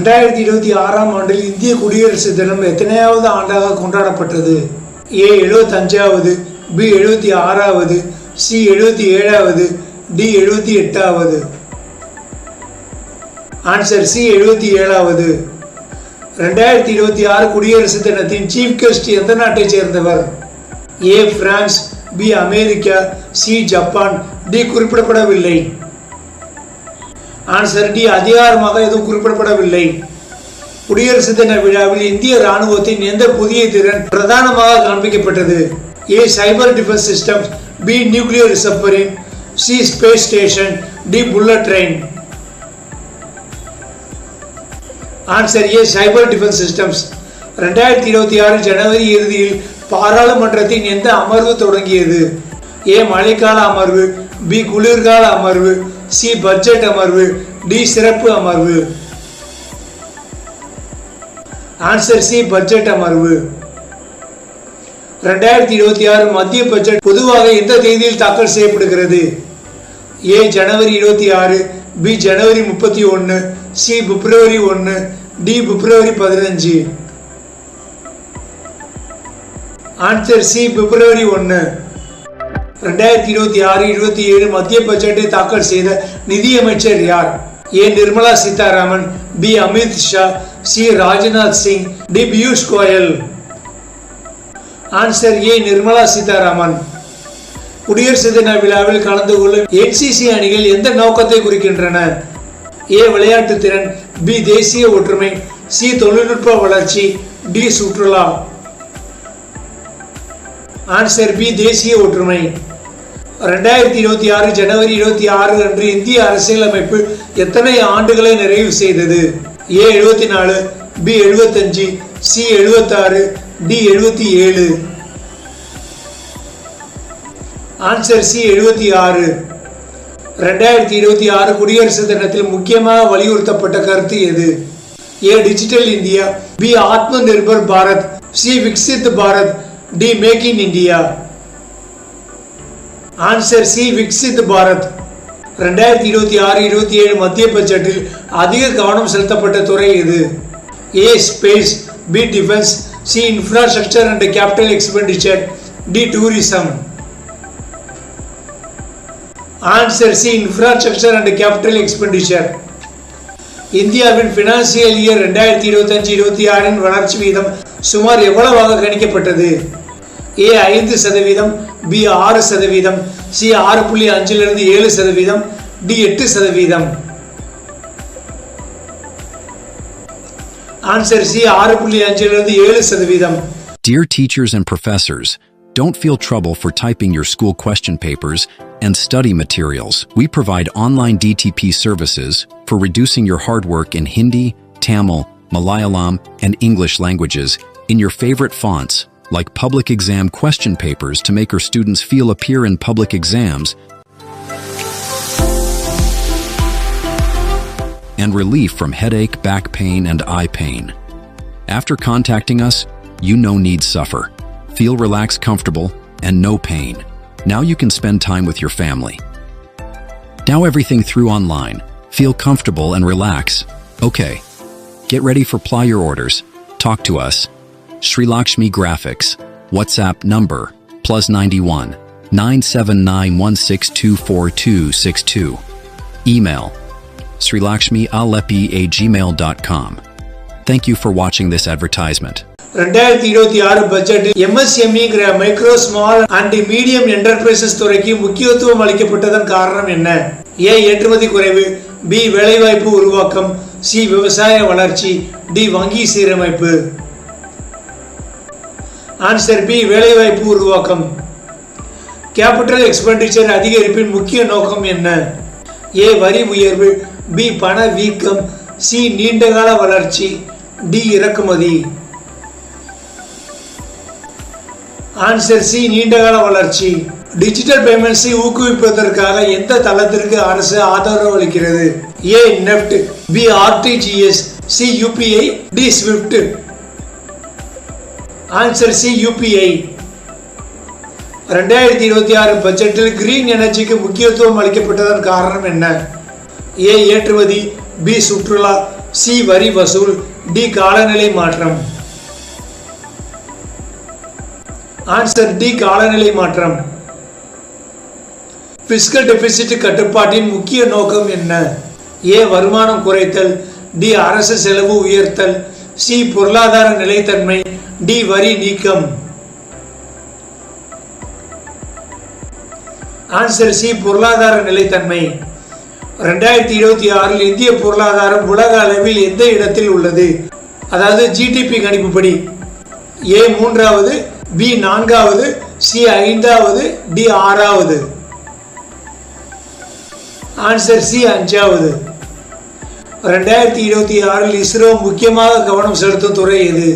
2026ஆம் ஆண்டில் இந்திய குடியரசு தினம் எத்தனையாவது ஆண்டாக கொண்டாடப்பட்டது? ஏ 75வது, பி 76வது, சி 77வது, டி 78வது. ஆன்சர் சி 77வது. 2026 குடியரசு தினத்தின் சீஃப் கெஸ்ட் எந்த நாட்டை சேர்ந்தவர்? A France, B America, C Japan, D குறிப்பிடப்படவில்லை. ஆன்சர் டி அதிகாரமாக எதுவும் குறிப்பிடப்படவில்லை. குடியரசு தின விழாவில் இந்திய ராணுவத்தின் எந்த புதிய திறன் பிரதானமாக காண்பிக்கப்பட்டது? A cyber defence system, B nuclear submarine, C space station, D bullet train. Answer A cyber defence systems. 2026 ஜனவரி இறுதியில் பாராளுமன்றத்தின் எந்த அமர்வு தொடங்கியது? ஏ மழைக்கால அமர்வு, பி குளிர்கால அமர்வு, சி பட்ஜெட் அமர்வு, டி சிறப்பு அமர்வு. ஆன்சர் சி பட்ஜெட் அமர்வு. 2026 மத்திய பட்ஜெட் பொதுவாக எந்த தேதியில் தாக்கல் செய்யப்படுகிறது? ஏ ஜனவரி 26, பி ஜனவரி 31, சி பிப்ரவரி 1, டி பிப்ரவரி 15. ஆன்சர் சி பிப்ரவரி 1. 2026-27 மத்திய பட்ஜெட்டை தாக்கல் செய்த நிதியமைச்சர் யார்? A Nirmala Sitharaman, B Amit Shah, C Rajnath Singh, D Piyush Goyal. Answer A Nirmala Sitharaman. குடியரசு தின விழாவில் கலந்து கொள்ளும் என்சிசி அணிகள் எந்த நோக்கத்தை குறிக்கின்றன? ஏ விளையாட்டு திறன், பி தேசிய ஒற்றுமை, சி தொழில்நுட்ப வளர்ச்சி, டி சுற்றுலா. ஆன்சர் பி தேசிய ஒற்றுமை. 2026 ஜனவரி 26 அன்று இந்திய அரசியலமைப்பு எத்தனை ஆண்டுகளை நிறைவு செய்தது? A 74, B 75, C 76, D 77. Answer C 76. 2026 குடியரசு தினத்தில் முக்கியமாக வலியுறுத்தப்பட்ட கருத்து எது? ஏ digital India, B Atma Nirbhar Bharat, C Viksit Bharat, D make in India. Answer C Viksit Bharat. 2026-27 மத்திய பட்ஜெட்டில் அதிக கவனம் செலுத்தப்பட்ட துறை எது? A space, B defence, C infrastructure and capital expenditure, D tourism. Answer C infrastructure and capital expenditure. இந்தியாவின் பினான்சியல் இயர் 2025-26 வளர்ச்சி வீதம் சுமார் எவ்வளவாக கணிக்கப்பட்டது? A 5%, B 6%, C 6.5 7%, D 8%. Answer C 6.5 7%. Dear teachers and professors, don't feel trouble for typing your school question papers and study materials. We provide online DTP services for reducing your hard work in Hindi, Tamil, Malayalam, and English languages in your favorite fonts, like public exam question papers to make our students feel appear in public exams, and relief from headache, back pain, and eye pain. After contacting us, you no need suffer. Feel relaxed, comfortable, and no pain. Now you can spend time with your family. Now everything through online. Feel comfortable and relax. Okay. Get ready for ply your orders. Talk to us. Sri Lakshmi Graphics. WhatsApp number +91 97916242262. Email srilakshmi@gmail.com. Thank you for watching this advertisement. 2026 பட்ஜெட்டில் MSME micro small and medium enterprises துறைக்கு முக்கியத்துவம் அளிக்கப்பட்டதன் காரணம் என்ன? ஏ ஏற்றுமதி குறைவு, B வேலைவாய்ப்பு உருவாக்கம், C விவசாய வளர்ச்சி, டி வங்கி சீரமைப்பு. ஆன்சர் பி வேலைவாய்ப்பு உருவாக்கம். கேபிட்டல் எக்ஸ்பெண்டிச்சர் அதிகரிப்பின் முக்கிய நோக்கம் என்ன? ஏ வரி உயர்வு, பி பண வீக்கம், சி நீண்டகால வளர்ச்சி, டி இறக்குமதி. ஆன்சர் சி நீண்டகால வளர்ச்சி. டிஜிட்டல் பேமெண்ட்ஸை ஊக்குவிப்பதற்காக எந்த தளத்திற்கு அரசு ஆதரவு அளிக்கிறது? A NEFT, B RTGS, C UPI, D SWIFT. Answer C UPI. 2026 பட்ஜெட்டில் கிரீன் எனர்ஜிக்கு முக்கியத்துவம் அளிக்கப்பட்டதன் காரணம் என்ன? ஏ ஏற்றுமதி, பி சுற்றுலா, சி வரி வசூல், டி காலநிலை மாற்றம். ஆன்சர் டி காலநிலை மாற்றம். பிஸ்கல் டெபிசிட் கட்டுப்பாட்டின் முக்கிய நோக்கம் என்ன? ஏ வருமானம் குறைத்தல், டி அரசு செலவு உயர்த்தல், சி பொருளாதார நிலைத்தன்மை, டி வரி நீக்கம். ஆன்சர் சி பொருளாதார நிலைத்தன்மை. 2026 இந்திய பொருளாதாரம் உலக அளவில் எந்த இடத்தில் உள்ளது? அதாவது ஜிடிபி கணிப்புப்படி ஏ 3வது, பி 4வது, சி 5வது, டி 6வது. ஆன்சர் சி 5வது. 2026 இஸ்ரோ முக்கியமாக கவனம் செலுத்தும் துறை எது?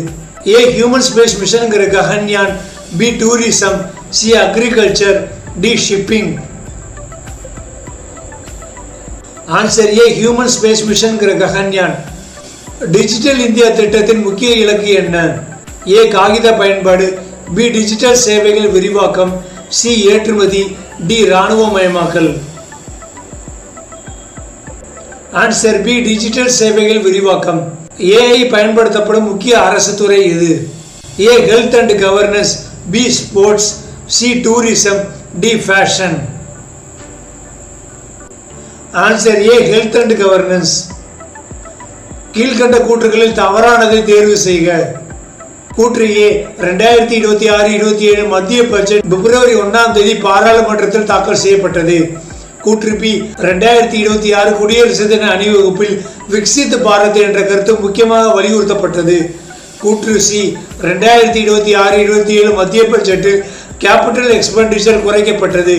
ஏ ஹியூமன் ஸ்பேஸ் மிஷன்ங்கிற Gaganyaan, B tourism, C agriculture, D shipping. Answer A human space மிஷன்ங்கிற ககன்யான். டிஜிட்டல் இந்தியா திட்டத்தின் முக்கிய இலக்கு என்ன? ஏ காகித பயன்பாடு, பி டிஜிட்டல் சேவைகள் விரிவாக்கம், சி ஏற்றுமதி, டி இராணுவமயமாக்கல். ஆன்சர் பி டிஜிட்டல் சேவைகள் விரிவாக்கம். ஏஐ பயன்படுத்தப்படும் முக்கிய அரசு துறை எது? A health and governance, B sports, C tourism, D fashion. Answer A health and governance. கீழ்கண்ட கூற்றுகளில் தவறானதை தேர்வு செய்க. கூற்று ஏ 2026-27 மத்திய பட்ஜெட் பிப்ரவரி 1ஆம் தேதி பாராளுமன்றத்தில் தாக்கல் செய்யப்பட்டது. கூற்று பி 2026 குடியரசு தின அணிவகுப்பில் விக்சித் பாரத் என்ற கருத்து முக்கியமாக வலியுறுத்தப்பட்டது. கூற்று சி 2026-27 மத்திய பட்ஜெட்டில் கேபிட்டல் எக்ஸ்பெண்டிச்சர் குறைக்கப்பட்டது.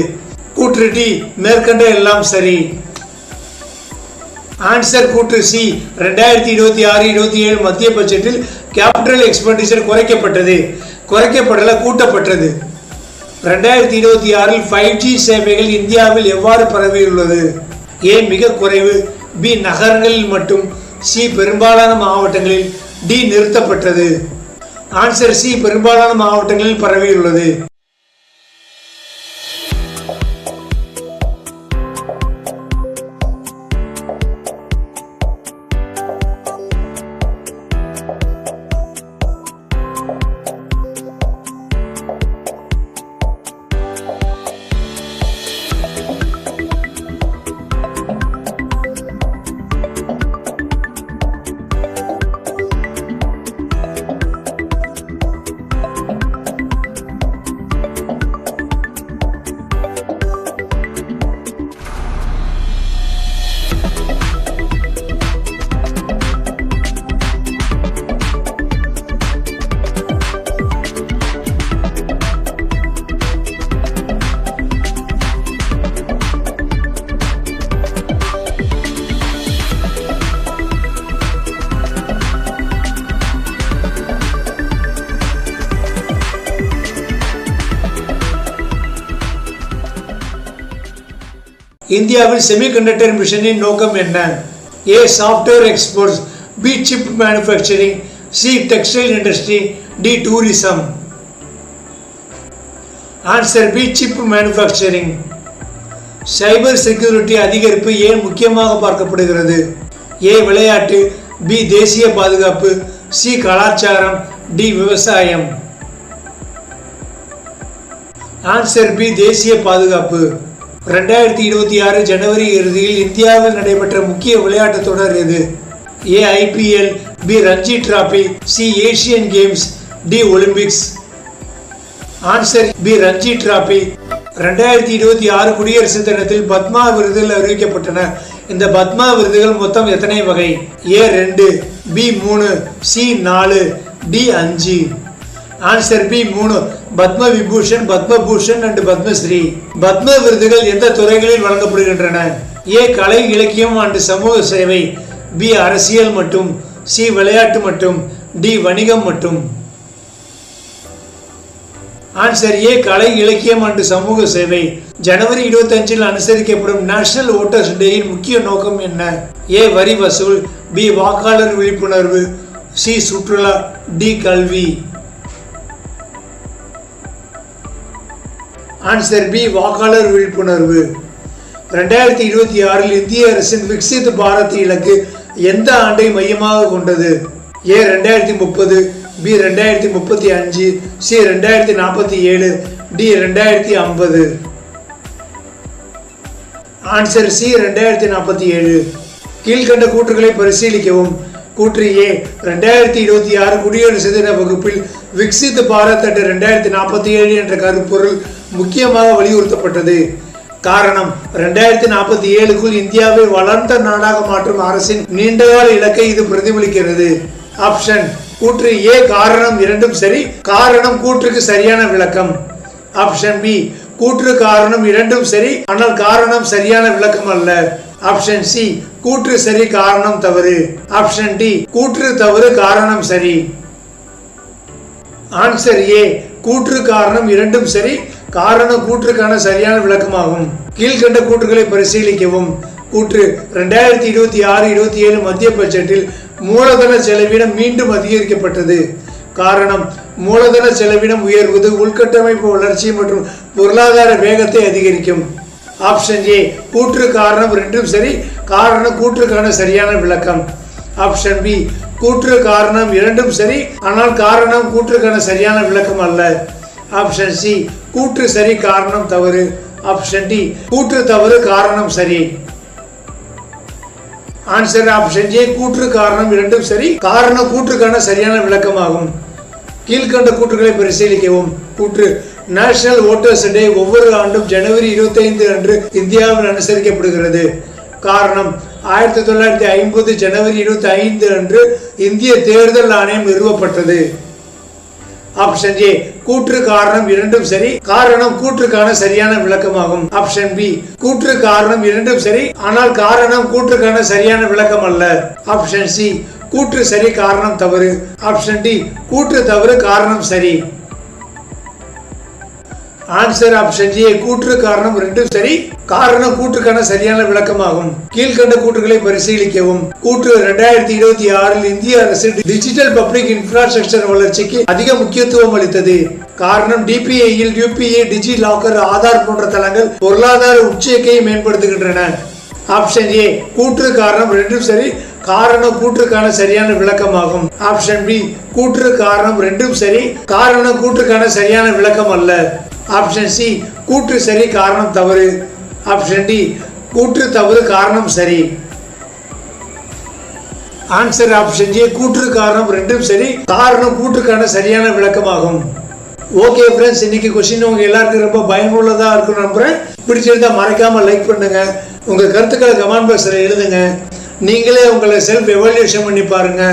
கூற்று டி மேற்கண்ட எல்லாம் சரி. ஆன்சர் கூற்று சி 2026-27 மத்திய பட்ஜெட்டில் கேபிட்டல் எக்ஸ்பெண்டிச்சர் குறைக்கப்பட்டது, குறைக்கப்படல கூட்டப்பட்டது. 2026 5G சேவைகள் இந்தியாவில் எவ்வாறு பரவியுள்ளது? ஏ மிக குறைவு, பி நகரங்களில் மட்டும், சி பெரும்பாலான மாவட்டங்களில், டி நிறுத்தப்பட்டது. ஆன்சர் சி பெரும்பாலான மாவட்டங்களில் பரவியுள்ளது. இந்தியாவில் செமிகண்டக்டர் மிஷனின் நோக்கம் என்ன? A software exports, B chip manufacturing, C textile industry, D tourism. Answer B chip manufacturing. Cyber security அதிகரிப்பு ஏன் முக்கியமாக பார்க்கப்படுகிறது? ஏ விளையாட்டு, பி தேசிய பாதுகாப்பு, சி கலாச்சாரம், டி விவசாயம். ஆன்சர் பி தேசிய பாதுகாப்பு. 2026 ஜனவரி இறுதியில் இந்தியாவில் நடைபெற்ற முக்கிய விளையாட்டு தொடர் எது? A IPL, B Ranji trophy, C Asian games, D Olympics. Answer B Ranji trophy. 2026 குடியரசு தினத்தில் பத்மா விருதுகள் அறிவிக்கப்பட்டன. இந்த பத்மா விருதுகள் மொத்தம் எத்தனை வகை? A 2, B 3, C 4, D 5. Answer B 3. Padma Vibhushan, Padma Bhushan and Padma Shri. Padma விருதுகள் எந்த துறைகளில் வழங்கப்படுகின்றன? ஏ கலை இலக்கியம் அண்ட் சமூக சேவை, பி அரசியல் மற்றும், சி விளையாட்டு மற்றும், டி வணிகம் மற்றும். ஆன்சர் ஏ கலை இலக்கியம் அண்ட் சமூக சேவை. ஜனவரி 25 அனுசரிக்கப்படும் நேஷனல் ஓட்டர்ஸ் டேயின் முக்கிய நோக்கம் என்ன? ஏ வரி வசூல், பி வாக்காளர் விழிப்புணர்வு, சி சுற்றுலா, டி கல்வி. ஆன்சர் பி வாக்காளர் விழிப்புணர்வு. 2026 இந்திய அரசின் விக்சித் பாரத் இலக்கு எந்த ஆண்டை மையமாக கொண்டது? A 2030, B 2035, C 2047, D 2050. Answer C 2047. கீழ்கண்ட கூற்றுகளை பரிசீலிக்கவும். கூற்று ஏ 2026 குடியரசு தின வகுப்பில் விக்சித் பாரத் அட் 2047 என்ற கருப்பொருள் முக்கியமாக வலியுறுத்தப்பட்டது. காரணம், 2047க்குள் இந்தியாவை வளர்ந்த நாடாக மாற்றும் அரசின் நீண்டகால இலக்கை இது பிரதிபலிக்கிறது. ஆப்ஷன் கூற்று ஏ காரணம் இரண்டும் சரி, காரணம் கூற்றுக்கு சரியான விளக்கம். ஆப்ஷன் பி கூற்று காரணம் இரண்டும் சரி, ஆனால் காரணம் சரியான விளக்கம் அல்ல. ஆப்ஷன் சி கூற்று சரி காரணம் தவறு. ஆப்ஷன் டி கூற்று தவறு காரணம் சரி. ஆன்சர் ஏ கூற்று காரணம் இரண்டும் சரி, காரணம் கூற்றுக்கான சரியான விளக்கமாகும். கீழ்கண்ட கூற்றுகளை பரிசீலிக்கவும். கூற்று 2026-27 மத்திய பட்ஜெட்டில் மூலதன செலவினம் மீண்டும் அதிகரிக்கப்பட்டது. காரணம், மூலதன செலவினம் உயர்வது உள்கட்டமைப்பு வளர்ச்சி மற்றும் பொருளாதார வேகத்தை அதிகரிக்கும். ஆப்ஷன் ஏ கூற்று காரணம் இரண்டும் சரி, காரணம் கூற்றுக்கான சரியான விளக்கம். ஆப்ஷன் பி கூற்று காரணம் இரண்டும் சரி, ஆனால் காரணம் கூற்றுக்கான சரியான விளக்கம் அல்ல. ஆப்ஷன் சி கூற்று சரி காரணம் தவறு. ஆப்ஷன் டி கூற்று தவறு காரணம் சரி. ஆன்சர் ஆப்ஷன் ஏ கூற்று காரணம் இரண்டும் சரி, காரணம் கூற்றுக்கான சரியான விளக்கமாகும். கீழ்கண்ட கூற்றுகளை பரிசீலிக்கவும். கூற்று நேஷனல் ஓட்டர்ஸ் டே ஒவ்வொரு ஆண்டும் ஜனவரி 25 அன்று இந்தியாவில் அனுசரிக்கப்படுகிறது. காரணம், 1950 ஜனவரி 25 அன்று இந்திய தேர்தல் ஆணையம் நிறுவப்பட்டது. ஆப்ஷன் ஏ கூற்று காரணம் இரண்டும் சரி, காரணம் கூற்றுக்கான சரியான விளக்கமாகும். ஆப்ஷன் பி கூற்று காரணம் இரண்டும் சரி, ஆனால் காரணம் கூற்றுக்கான சரியான விளக்கம் அல்ல. ஆப்ஷன் சி கூற்று சரி காரணம் தவறு. ஆப்ஷன் டி கூற்று தவறு காரணம் சரி. ஆன்சர் ஆப்ஷன் ஏ கூற்று காரணம் இரண்டும் சரி, காரணம் கூற்றுக்கான சரியான விளக்கமாகும். கீழ்கண்ட கூற்றுகளை பரிசீலிக்கவும். கூற்று 2026 இந்திய அரசு டிஜிட்டல் பப்ளிக் இன்ஃப்ராஸ்ட்ரக்சர் வளர்ச்சிக்கு அதிக முக்கியத்துவம் அளித்தது. காரணம், டிபிஐயில் யூபிஐ, டிஜி லாக்கர், ஆதார் போன்ற தளங்கள் பொருளாதார உச்சையை மேம்படுத்துகின்றன. ஆப்ஷன் ஏ கூற்று காரணம் இரண்டும் சரி, காரணம் கூற்றுக்கான சரியான விளக்கமாகும். ஆப்ஷன் பி கூற்று காரணம் இரண்டும் சரி, காரணம் கூற்றுக்கான சரியான விளக்கம் அல்ல. ஆப்ஷன் சி கூற்று சரி காரணம் தவறு. ஆப்ஷன் டி கூற்று தவறு காரணம் சரி. ஆன்சர் ஆப்ஷன் ஏ கூற்று காரணம் இரண்டும் சரி, காரணம் கூற்றுக்கான சரியான விளக்கமாகும். ஓகே ஃப்ரெண்ட்ஸ், இன்னைக்கு கொஸ்டின் உங்க எல்லாருக்கும் ரொம்ப பயனுள்ளதா இருக்கும் நம்புறேன். பிடிச்சிருந்தா மறக்காம லைக் பண்ணுங்க, உங்க கருத்துக்களை கமெண்ட் பாக்ஸ்ல எழுதுங்க. நீங்களே உங்களை செல்ஃப் எவாலுவேஷன் பண்ணி பாருங்க.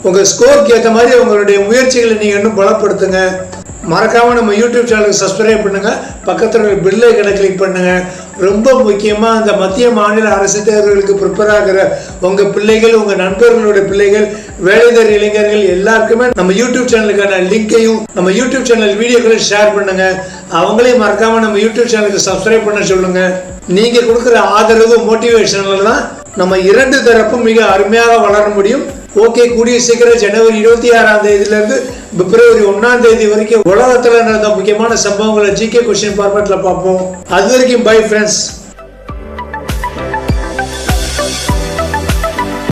உங்க ஸ்கோருக்கு ஏற்ற மாதிரி உங்களுடைய முயற்சிகளை நீங்க இன்னும் பலப்படுத்துங்க. மறக்காம நம்ம யூடியூப் சேனலுக்கு சப்ஸ்கிரைப் பண்ணுங்க, பக்கத்தில் உள்ள பெல் ஐகானை கிளிக் பண்ணுங்க. ரொம்ப முக்கியமா இந்த மத்திய மாநில அரசு தேர்வுகளுக்கு ப்ரிப்பேர் ஆகிற உங்க பிள்ளைகள், உங்க நண்பர்களுடைய பிள்ளைகள், வேலைதர் இளைஞர்கள் எல்லாருக்குமே நம்ம யூடியூப் சேனலுக்கான லிங்கையும் நம்ம யூடியூப் சேனல் வீடியோக்களையும் ஷேர் பண்ணுங்க. அவங்களையும் மறக்காம நம்ம யூடியூப் சேனலுக்கு சப்ஸ்கிரைப் பண்ண சொல்லுங்க. நீங்க கொடுக்குற ஆதரவு மோட்டிவேஷன்ல தான் நம்ம இரண்டு தரப்பும் மிக அருமையாக வளர முடியும். ஓகே, கூடிய சீக்கிரம் ஜனவரி 26ஆம் தேதியிலிருந்து பிப்ரவரி 1ஆம் தேதி வரைக்கும் உலகத்துல நடந்த முக்கியமான சம்பவங்களை ஜிகே கொஸ்டின் ஃபார்மேட்ல பார்ப்போம். அது வரைக்கும் பை ஃப்ரெண்ட்ஸ்.